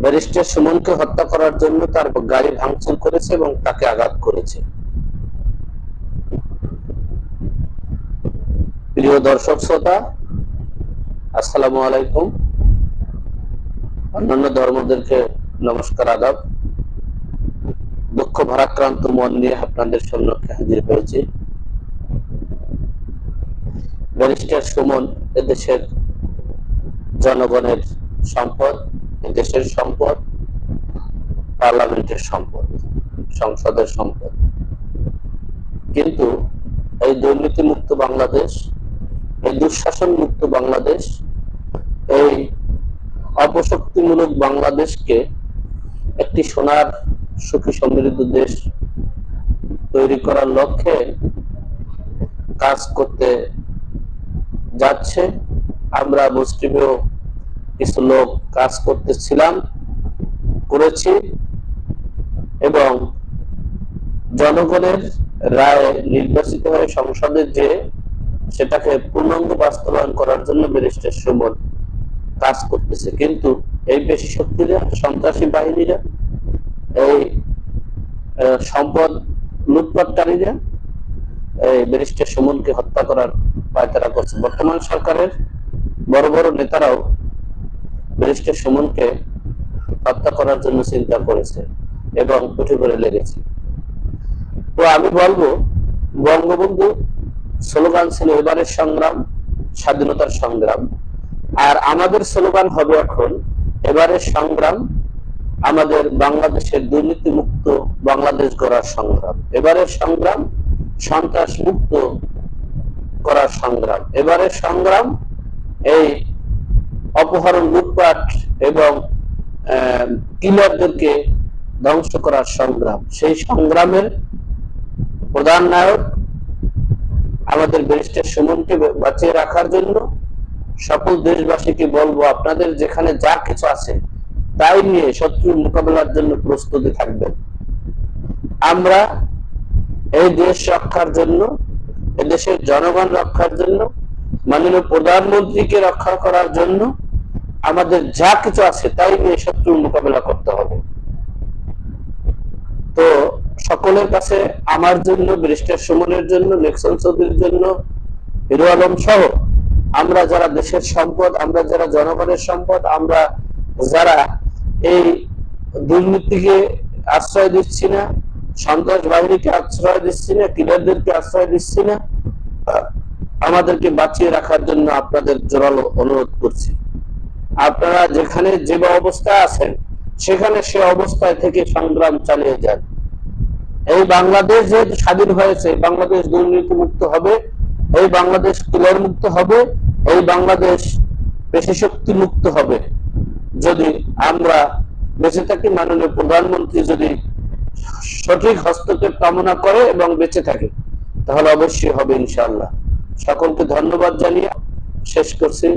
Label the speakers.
Speaker 1: Barrister সুমনকে হত্যা করার জন্য তার গাড়ি ভাঙচুর করেছে এবং তাকে আঘাত করেছে। প্রিয় দর্শক শ্রোতা, আসসালামু আলাইকুম। অন্যান্য ধর্মদেরকে নমস্কার, আদাব। দুঃখ ভারাক্রান্ত মন নিয়ে আপনাদের সম্মুখে হাজির হয়েছি। ব্যারিস্টার সুমন এদেশের জনগণের সম্পদ, দেশের সম্পদ, পার্লামেন্টের সম্পদ, সংসদের সম্পদ। কিন্তু এই দুর্নীতি মুক্ত বাংলাদেশ, এই দুঃশাসন মুক্ত বাংলাদেশ, এই অপশক্তিমূলক বাংলাদেশকে একটি সোনার সুখী সমৃদ্ধ দেশ তৈরি করার লক্ষ্যে কাজ করতে যাচ্ছে। আমরা মুসলিমেও কিছু লোক কাজ করতেছিলাম, করেছি, এবং জনগণের রায়ে নির্বাচিত হয়ে সংসদে যে সেটাকে পূর্ণাঙ্গ বাস্তবায়ন করার জন্য ব্যারিস্টার সুমন কাজ করতেছে। কিন্তু এই পেশি শক্তিরা, সন্ত্রাসী বাহিনীরা, এই সম্পদ লুটপাটকারীরা এই ব্যারিস্টার সুমনকে হত্যা করার পায়তারা করছে। বর্তমান সরকারের বড় বড় নেতারাও ব্যারিস্টার সুমনকে হত্যা করার জন্য চিন্তা করেছে এবং উঠে পড়ে লেগেছে। তো আমি বলবো, বঙ্গবন্ধু স্লোগান ছিল এবারের সংগ্রাম স্বাধীনতার সংগ্রাম, আর আমাদের স্লোগান হবে এখন এবারের সংগ্রাম আমাদের বাংলাদেশের দুর্নীতি মুক্ত বাংলাদেশ গড়ার সংগ্রাম। এবারের সংগ্রাম সন্ত্রাস মুক্ত করার সংগ্রাম। এবারের সংগ্রাম এই অপহরণ, লুটপাট এবং কিলারদেরকে ধ্বংস করার সংগ্রাম। সেই সংগ্রামের প্রধান নায়ক আমাদের ব্যারিস্টার সুমনকে বাঁচিয়ে রাখার জন্য সকল দেশবাসীকে বলবো, আপনাদের যেখানে যা কিছু আছে তাই নিয়ে শত্রুর মোকাবেলার জন্য প্রস্তুতি থাকবেন। আমরা এই দেশ রক্ষার জন্য, এদেশের জনগণ রক্ষার জন্য, মাননীয় প্রধানমন্ত্রীকে রক্ষা করার জন্য আমাদের যা কিছু আছে তাই নিয়ে শত্রুর মোকাবেলা করতে হবে। তো সকলের কাছে আমার জন্য, ব্যারিস্টার সুমনের জন্য, নেক্সন চৌধুরীর জন্য, হিরো আলম সহ আমরা যারা দেশের সম্পদ, আমরা যারা জনগণের সম্পদ, আমরা যারা এই দুর্নীতিকে আশ্রয় দিচ্ছি না, সন্ত্রাস বাহিনীকে আশ্রয় দিচ্ছি না, কিলারদেরকে আশ্রয় দিচ্ছি না, আমাদেরকে বাঁচিয়ে রাখার জন্য আপনাদের জোরালো অনুরোধ করছি। আপনারা যেখানে যে অবস্থায় আছেন সেখানে সে অবস্থায় থেকে সংগ্রাম চালিয়ে যান। এই বাংলাদেশ যে স্বাধীন হয়েছে, বাংলাদেশ দুর্নীতি মুক্ত হবে, এই বাংলাদেশ কিলার মুক্ত হবে, এই বাংলাদেশ পেশি শক্তি মুক্ত হবে যদি আমরা বেঁচে থাকি। মাননীয় প্রধানমন্ত্রী যদি সঠিক হস্তক্ষেপ কামনা করে এবং বেঁচে থাকে তাহলে অবশ্যই হবে ইনশাআল্লাহ। সকলকে ধন্যবাদ জানিয়ে শেষ করছি।